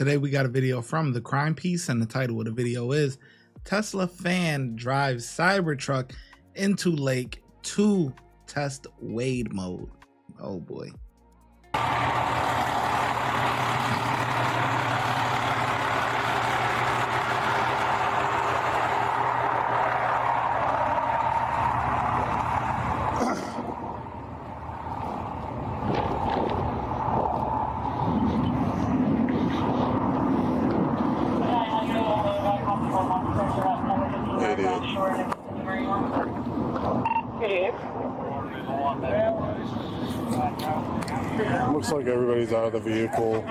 Today we got a video from the Crime Piece, and the title of the video is Tesla fan drives Cybertruck into lake to test wade mode. Oh boy. Looks like everybody's out of the vehicle.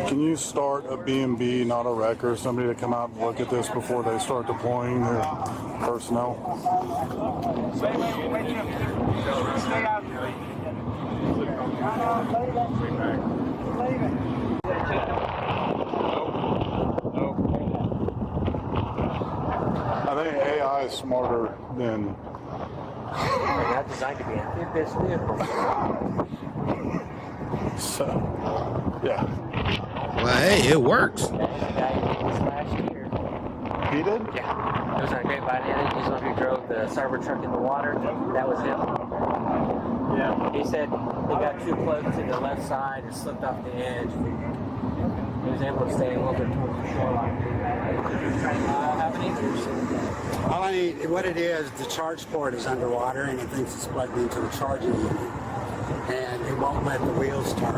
Can you start a B&B, not a wrecker, somebody to come out and look at this before they start deploying their personnel? I think AI is smarter than... They're not designed to be amphibious vehicles. So, yeah. Well, hey, it works. Last year. He did? Yeah. It was on a great banana. He's the one who drove the Cybertruck in the water. That was him. Yeah. He said he got too close to the left side and slipped off the edge. He was able to stay a little bit towards the shoreline. How many years? Well, I mean, what it is, the charge port is underwater and it thinks it's plugged into the charging unit. And it won't let the wheels turn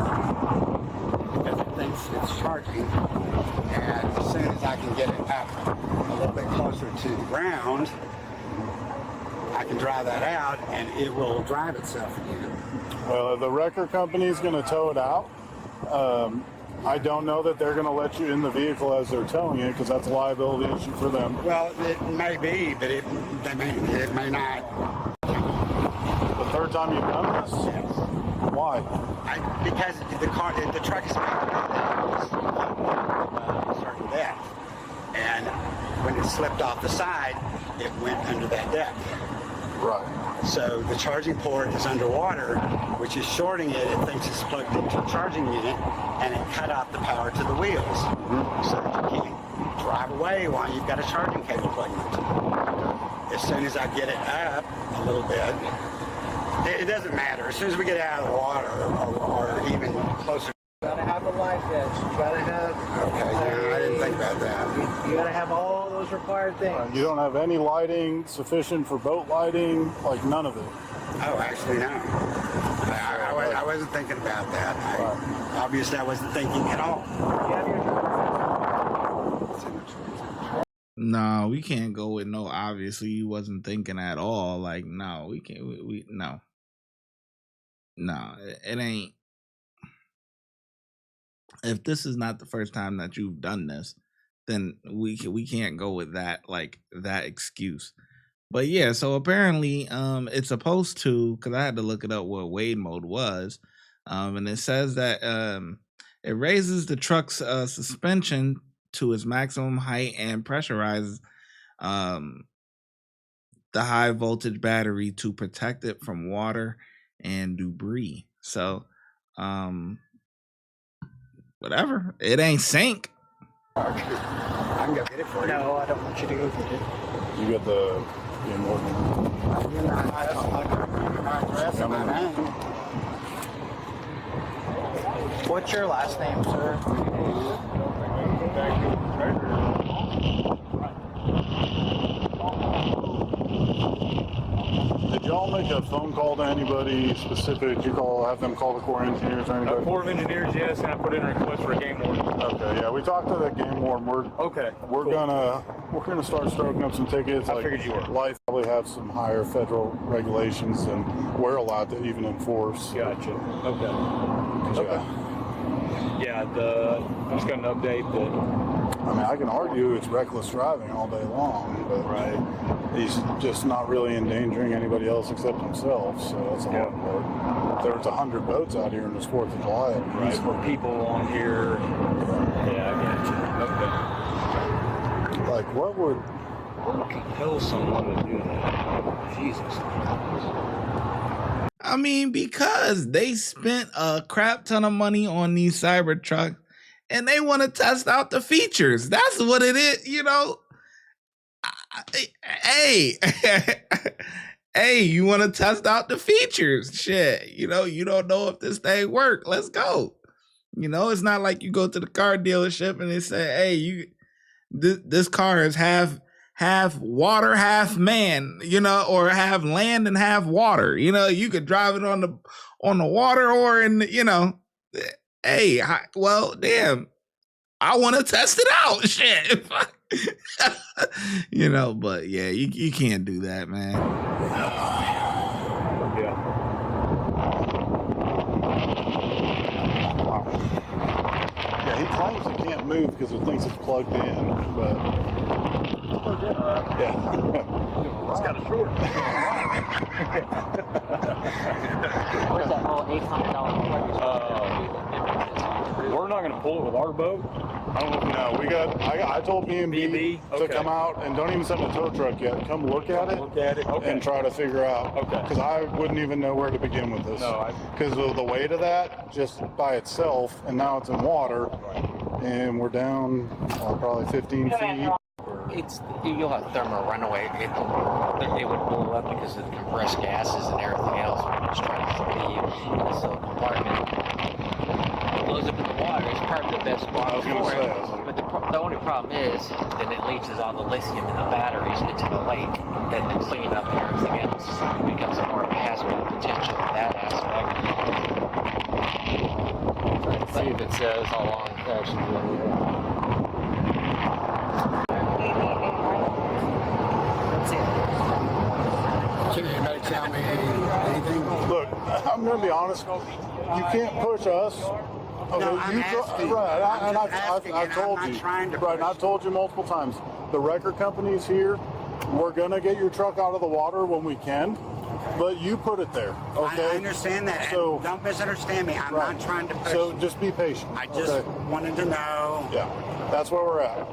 because it thinks it's charging. And as soon as I can get it up a little bit closer to the ground, I can dry that out and it will drive itself again. Well, the wrecker company is going to tow it out. I don't know that they're going to let you in the vehicle as they're towing it because that's a liability issue for them. Well, it may be, but it may not. The third time you've done this? Yes. Why? Because the truck is made a certain depth, and when it slipped off the side, it went under that depth. Right. So the charging port is underwater, which is shorting it. It thinks it's plugged into a charging unit, and it cut off the power to the wheels. So you can't drive away while you've got a charging cable plugged into it. As soon as I get it up a little bit, it doesn't matter. As soon as we get out of the water, or even closer. You gotta have the life vest. You gotta have. Okay, yeah, I didn't think about that. You gotta have all those required things. You don't have any lighting sufficient for boat lighting, like none of it. Oh, actually, no. I wasn't thinking about that. Obviously, I wasn't thinking at all. No, we can't go with no. Obviously, you wasn't thinking at all. Like, no, we can't. We no. No, it ain't. If this is not the first time that you've done this, then we can't go with that, like that excuse. But yeah, so apparently it's supposed to, because I had to look it up what wade mode was, and it says that it raises the truck's suspension to its maximum height and pressurizes the high voltage battery to protect it from water and debris. So whatever. It ain't sink. I can go get it for you. No, I don't want you to go get it. You got the game warden. What's your last name, sir? Did y'all make a phone call to anybody specific? Did you have them call the Corps of Engineers or anybody? Corps of Engineers, yes, and I put in a request for a game warden. Okay, yeah, we talked to the game warden. We're gonna start stroking up some tickets. I figured you were. Life probably have some higher federal regulations than we're allowed to even enforce. Gotcha. Okay. Yeah, I just got an update that. I mean, I can argue it's reckless driving all day long, but he's just not really endangering anybody else except himself, so that's a hard part. If there was 100 boats out here on this 4th of July. Right, for people on here. Yeah, I got you. Okay. Like, what would compel someone to do that? Jesus. I mean, because they spent a crap ton of money on these Cybertrucks and they want to test out the features. That's what it is, you know. Hey, hey, you want to test out the features? Shit, you know, you don't know if this thing work. Let's go. You know, it's not like you go to the car dealership and they say, "Hey, this car is half water, half man," you know, or half land and half water. You know, you could drive it on the water or in the, you know. Hey, well, damn, I want to test it out. Shit. You know, but yeah, you can't do that, man. Yeah. Yeah, he claims it can't move because it thinks it's plugged in, but yeah. It's kind of short. Where's that whole $800 We're not going to pull it with our boat. I don't know if you know. I told B&B to come out and don't even send a tow truck yet. Come look at it. Okay. And try to figure out. Okay. Because I wouldn't even know where to begin with this. No, because of the weight of that, just by itself, and now it's in water, and we're down probably 15 feet. You'll have thermal runaway. It would blow up because of the compressed gases and everything else when it's trying to leave in this little compartment. It blows up in the water. It's probably the best water for it. But the only problem is that it leaches all the lithium in the batteries into the lake, and then cleaning up everything else becomes more of a hazard potential in that aspect. Let's see if it says how long it's actually been here. Can anybody tell me anything? Look, I'm going to be honest. You can't push us. Okay, No, I'm asking. Right, I'm and just asking, I and told I'm you. not trying to Right, and push. I've told you multiple times. The record company's here. We're going to get your truck out of the water when we can, but you put it there, okay? I understand that. So, and don't misunderstand me. I'm right. not trying to push. So just be patient. I just wanted to know. Yeah, that's where we're at.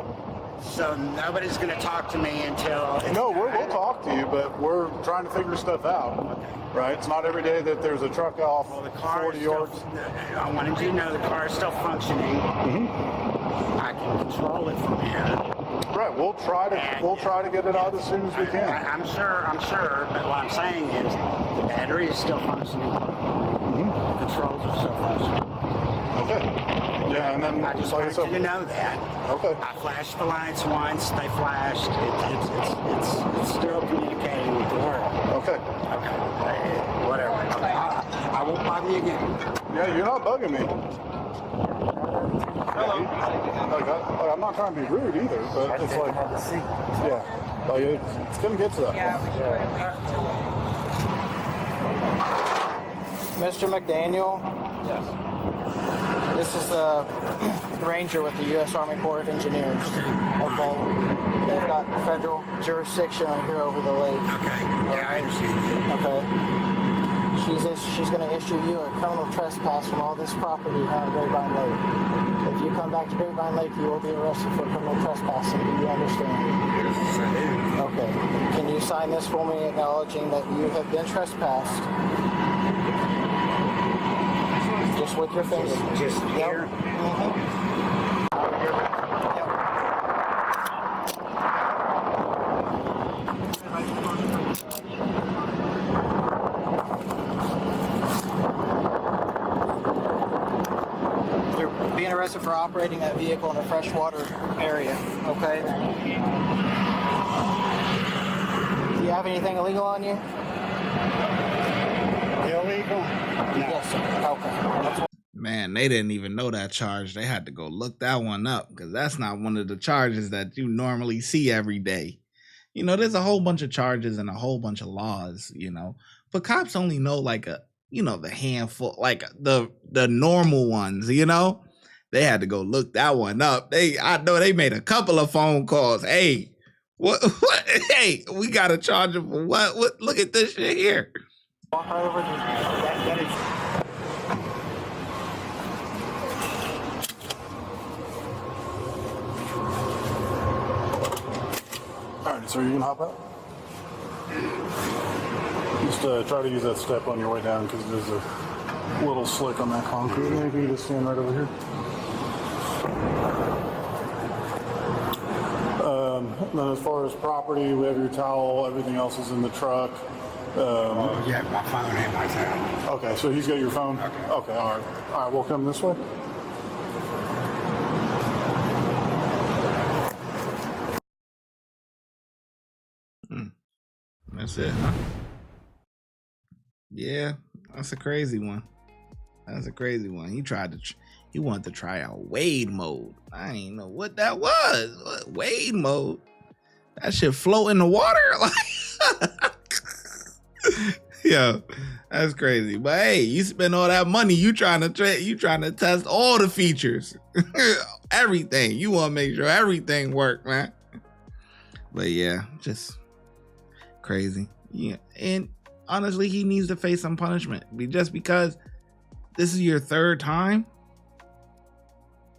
So nobody's going to talk to me until. No, we'll talk to you, but we're trying to figure stuff out. Right? It's not every day that there's a truck off Well, the car 40 is still, yards. I wanted you to know the car is still functioning. I can control it from here. Right. We'll try to get it out as soon as we can. I'm sure. But what I'm saying is the battery is still functioning. The controls are still functioning. Okay. Yeah, and then I just like I wanted you to said, know that. okay. I flashed the lights once. They flashed. It's still communicating with the world. Okay. Okay. Whatever. Okay. I won't bother you again. Yeah, you're not bugging me. I'm not trying to be rude either, but it's like, yeah, like it's gonna get to that. Mr. McDaniel? Yes. This is the ranger with the U.S. Army Corps of Engineers. Okay. They've got federal jurisdiction here over the lake. Okay. Yeah, I understand. Okay. She's going to issue you a criminal trespass from all this property here on Grapevine Lake. If you come back to Grapevine Lake, you will be arrested for criminal trespassing. Do you understand? Yes, I do. Okay. Can you sign this for me acknowledging that you have been trespassed? Just with your finger. Just here. You're being arrested for operating that vehicle in a freshwater area, okay? Do you have anything illegal on you? Illegal? Yes, sir. Okay. That's Man, they didn't even know that charge. They had to go look that one up because that's not one of the charges that you normally see every day. You know, there's a whole bunch of charges and a whole bunch of laws, you know, but cops only know like the handful, like the normal ones, you know. They had to go look that one up. I know they made a couple of phone calls. Hey, what hey, we got to charge them for what? Look at this shit here. walk right over to that is. All right, so you can hop out. Just Just try to use that step on your way down because there's a little slick on that concrete. Maybe you just stand right over here. Then as far as property, we have your towel. Everything else is in the truck. Yeah, my phone and my towel. Okay, so he's got your phone? Okay, all right. All right, we'll come this way. That's it, huh? Yeah, that's a crazy one. That's a crazy one. He he wanted to try out Wade mode. I didn't know what that was. What, Wade mode? That shit float in the water? Like, yo, that's crazy. But hey, you spend all that money, you trying to test all the features, everything. You want to make sure everything work, man. But yeah, just crazy. Yeah, and honestly, he needs to face some punishment. Just because this is your third time.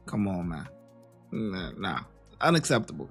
Come on, man. Nah, unacceptable.